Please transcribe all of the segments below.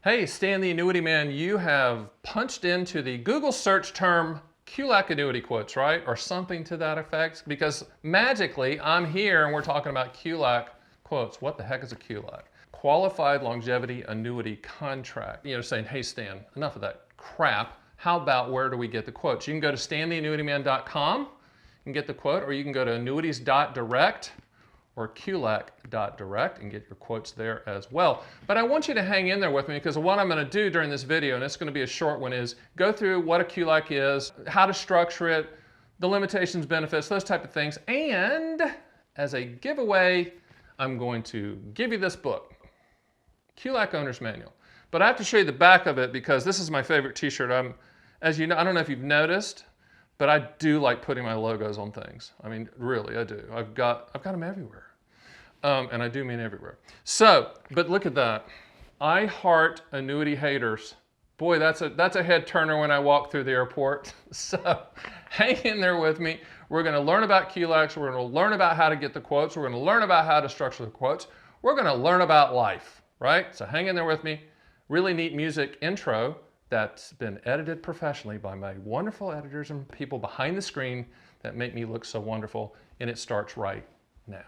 Hey, Stan the Annuity Man, you have punched into the Google search term QLAC annuity quotes, right? Or something to that effect, because magically I'm here and we're talking about QLAC quotes. What the heck is a QLAC? Qualified Longevity Annuity Contract. You know, saying, hey Stan, enough of that crap. How about where do we get the quotes? You can go to stantheannuityman.com and get the quote, or you can go to annuities.direct or QLAC.direct and get your quotes there as well. But I want you to hang in there with me, because what I'm going to do during this video, and it's going to be a short one, is go through what a QLAC is, how to structure it, the limitations, benefits, those type of things. And as a giveaway, I'm going to give you this book, QLAC Owner's Manual. But I have to show you the back of it because this is my favorite t-shirt. As you know, I don't know if you've noticed, but I do like putting my logos on things. I mean, really, I do. I've got them everywhere. And I do mean everywhere. So, but look at that. I heart annuity haters. Boy, that's a head turner when I walk through the airport. So hang in there with me. We're going to learn about QLACs. We're going to learn about how to get the quotes. We're going to learn about how to structure the quotes. We're going to learn about life, right? So hang in there with me. Really neat music intro that's been edited professionally by my wonderful editors and people behind the screen that make me look so wonderful. And it starts right now.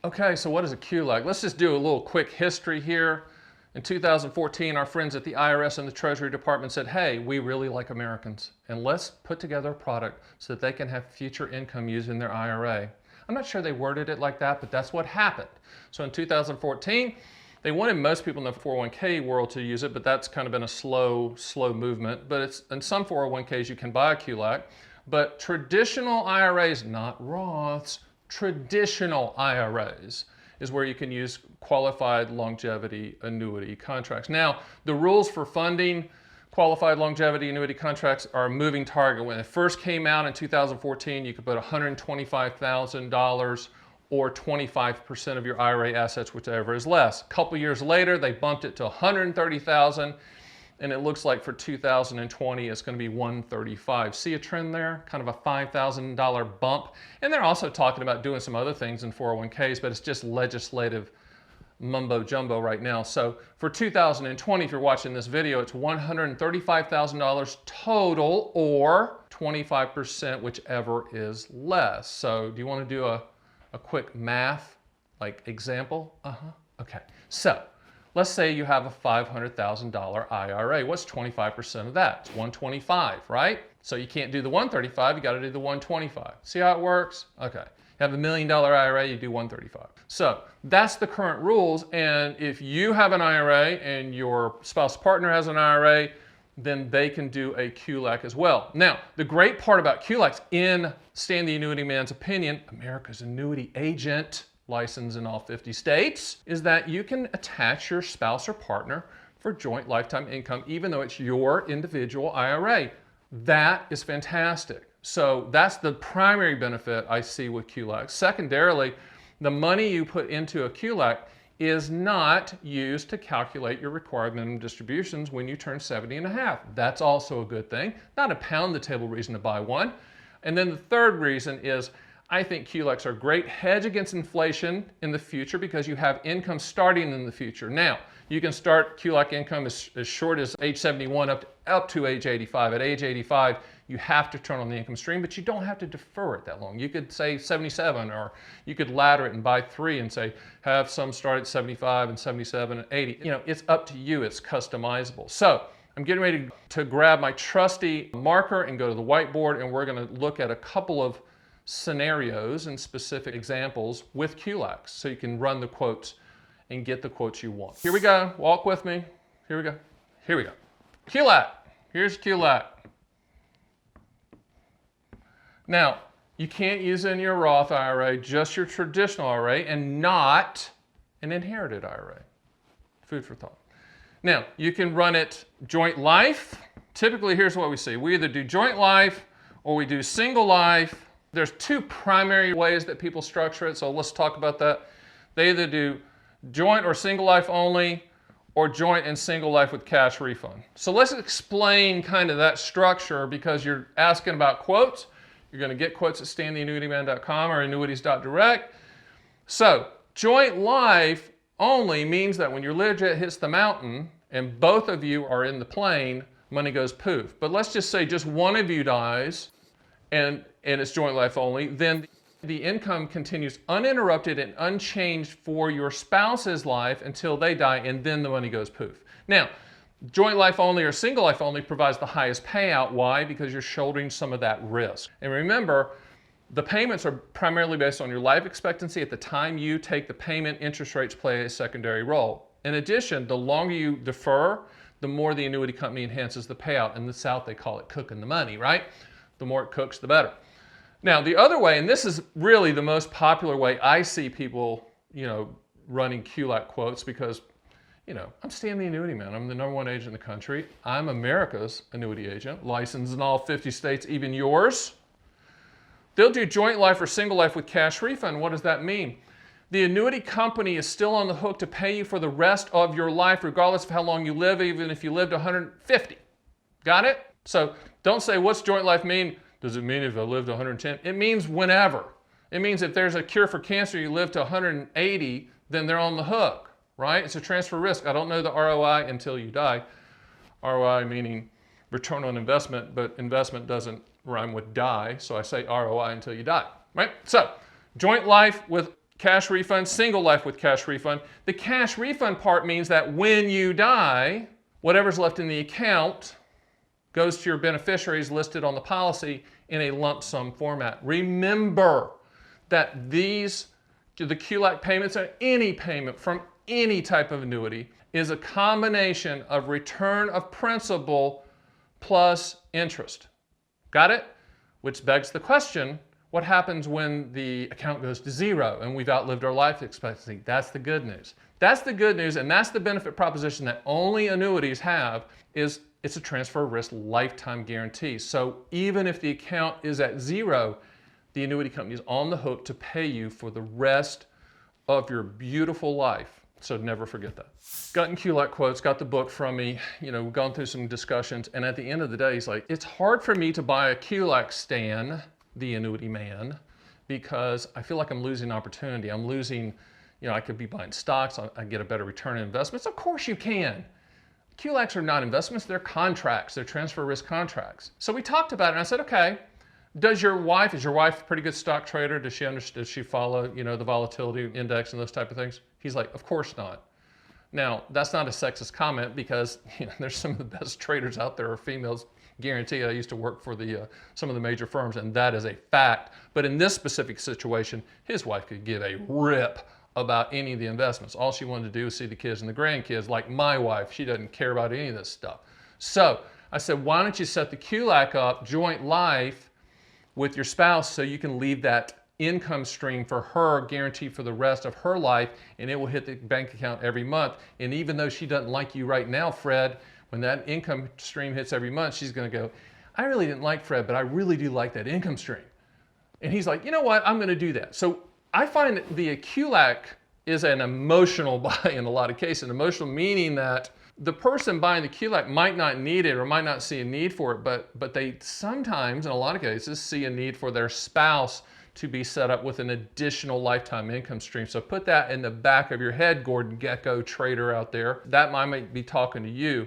Okay, so what is a QLAC? Let's just do a little quick history here. In 2014, our friends at the IRS and the Treasury Department said, hey, we really like Americans, and let's put together a product so that they can have future income using their IRA. I'm not sure they worded it like that, but that's what happened. So in 2014, they wanted most people in the 401k world to use it, but that's kind of been a slow movement. But it's in some 401ks you can buy a QLAC, but traditional IRAs, not Roths, traditional IRAs is where you can use qualified longevity annuity contracts. Now, the rules for funding qualified longevity annuity contracts are a moving target. When it first came out in 2014, you could put $125,000 or 25% of your IRA assets, whichever is less. A couple years later, they bumped it to $130,000. And it looks like for 2020, it's going to be $135,000. See a trend there? Kind of a $5,000 bump. And they're also talking about doing some other things in 401ks, but it's just legislative mumbo jumbo right now. So for 2020, if you're watching this video, it's $135,000 total or 25%, whichever is less. So do you want to do a quick math like example? Okay. So let's say you have a $500,000 IRA. What's 25% of that? It's $125,000, right? So you can't do the $135,000, you got to do the $125,000. See how it works? Okay. You have a $1 million IRA, you do $135,000. So that's the current rules. And if you have an IRA and your spouse partner has an IRA, then they can do a QLAC as well. Now, the great part about QLACs, in Stan the Annuity Man's opinion, America's annuity agent, licensed in all 50 states, is that you can attach your spouse or partner for joint lifetime income, even though it's your individual IRA. That is fantastic. So that's the primary benefit I see with QLAC. Secondarily, the money you put into a QLAC is not used to calculate your required minimum distributions when you turn 70 and a half. That's also a good thing. Not a pound the table reason to buy one. And then the third reason is I think QLACs are a great hedge against inflation in the future because you have income starting in the future. Now, you can start QLAC income as short as age 71 up to age 85. At age 85, you have to turn on the income stream, but you don't have to defer it that long. You could say 77, or you could ladder it and buy 3 and say, have some start at 75 and 77 and 80. You know, it's up to you. It's customizable. So I'm getting ready to grab my trusty marker and go to the whiteboard, and we're going to look at a couple of scenarios and specific examples with QLACs so you can run the quotes and get the quotes you want. Here we go. Walk with me. Here we go. Here we go. QLAC. Here's QLAC. Now, you can't use it in your Roth IRA, just your traditional IRA, and not an inherited IRA. Food for thought. Now, you can run it joint life. Typically, here's what we see. We either do joint life or we do single life. There's 2 primary ways that people structure it, so let's talk about that. They either do joint or single life only, or joint and single life with cash refund. So let's explain kind of that structure, because you're asking about quotes, You're going to get quotes at stantheannuityman.com or annuities.direct. So joint life only means that when your Learjet hits the mountain and both of you are in the plane, money goes poof. But let's just say just one of you dies and it's joint life only, then the income continues uninterrupted and unchanged for your spouse's life until they die, and then the money goes poof. Now, joint life only or single life only provides the highest payout. Why? Because you're shouldering some of that risk. And remember, the payments are primarily based on your life expectancy at the time you take the payment. Interest rates play a secondary role. In addition, the longer you defer, the more the annuity company enhances the payout. In the South, they call it cooking the money, right? The more it cooks, the better. Now, the other way, and this is really the most popular way I see people, running QLAC quotes, because, I'm Stan the Annuity Man. I'm the #1 agent in the country. I'm America's annuity agent, licensed in all 50 states, even yours. They'll do joint life or single life with cash refund. What does that mean? The annuity company is still on the hook to pay you for the rest of your life, regardless of how long you live, even if you lived 150. Got it? So don't say, what's joint life mean? Does it mean if I lived 110? It means whenever. It means if there's a cure for cancer, you live to 180, then they're on the hook, right? It's a transfer risk. I don't know the ROI until you die. ROI meaning return on investment, but investment doesn't rhyme with die, so I say ROI until you die, right? So joint life with cash refund, single life with cash refund. The cash refund part means that when you die, whatever's left in the account goes to your beneficiaries listed on the policy in a lump sum format. Remember that the QLAC payments, or any payment from any type of annuity, is a combination of return of principal plus interest. Got it? Which begs the question, what happens when the account goes to zero and we've outlived our life expectancy? That's the good news. That's the good news, and that's the benefit proposition that only annuities have, is it's a transfer risk lifetime guarantee. So even if the account is at zero, the annuity company is on the hook to pay you for the rest of your beautiful life. So never forget that. Gotten QLAC quotes, got the book from me, gone through some discussions, and at the end of the day, he's like, it's hard for me to buy a QLAC Stan, the Annuity Man, because I feel like I'm losing opportunity. I'm losing, I could be buying stocks, I get a better return on investments. Of course you can. QLACs are not investments, they're contracts, they're transfer risk contracts. So we talked about it, and I said, okay, is your wife a pretty good stock trader? Does she follow, the volatility index and those type of things? He's like, of course not. Now, that's not a sexist comment, because there's some of the best traders out there are females. Guarantee. I used to work for some of the major firms, and that is a fact. But in this specific situation, his wife could give a rip about any of the investments. All she wanted to do was see the kids and the grandkids. Like my wife, she doesn't care about any of this stuff. So I said, why don't you set the QLAC up, joint life, with your spouse, so you can leave that income stream for her, guaranteed for the rest of her life, and it will hit the bank account every month. And even though she doesn't like you right now, Fred, when that income stream hits every month, she's going to go, I really didn't like Fred, but I really do like that income stream. And he's like, you know what, I'm going to do that. So I find that the QLAC is an emotional buy in a lot of cases. Emotional meaning that the person buying the QLAC might not need it or might not see a need for it, but they sometimes, in a lot of cases, see a need for their spouse to be set up with an additional lifetime income stream. So put that in the back of your head, Gordon Gekko trader out there. That might be talking to you.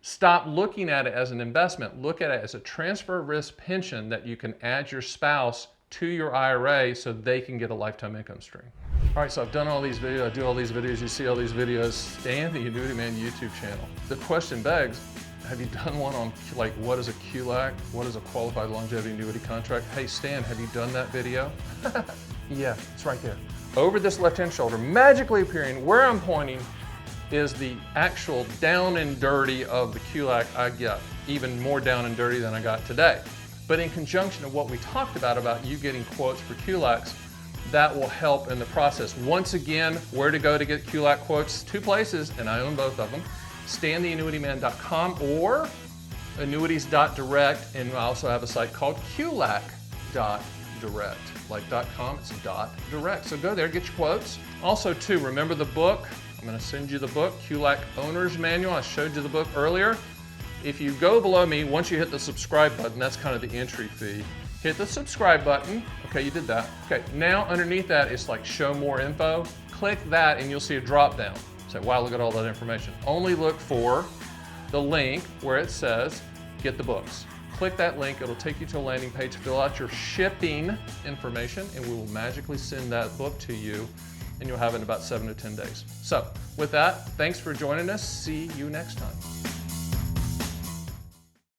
Stop looking at it as an investment. Look at it as a transfer risk pension that you can add your spouse to your IRA so they can get a lifetime income stream. All right, so I've done all these videos, I do all these videos, you see all these videos, Stan the Annuity Man YouTube channel. The question begs, have you done one on like what is a QLAC? What is a Qualified Longevity Annuity Contract? Hey Stan, have you done that video? Yeah, it's right there. Over this left-hand shoulder, magically appearing, where I'm pointing is the actual down and dirty of the QLAC I get, even more down and dirty than I got today. But in conjunction of what we talked about you getting quotes for QLACs, that will help in the process. Once again, where to go to get QLAC quotes? Two places, and I own both of them. stantheannuityman.com or annuities.direct, and I also have a site called QLAC.direct. Like .com, it's .direct. So go there, get your quotes. Also too, remember the book? I'm gonna send you the book, QLAC Owner's Manual. I showed you the book earlier. If you go below me, once you hit the subscribe button, that's kind of the entry fee. hit the subscribe button. Okay, you did that. Okay, now underneath that, it's like show more info. Click that and you'll see a drop down. Say, wow, look at all that information. Only look for the link where it says get the books. Click that link, it'll take you to a landing page, fill out your shipping information, and we will magically send that book to you, and you'll have it in about 7 to 10 days. So with that, thanks for joining us. See you next time.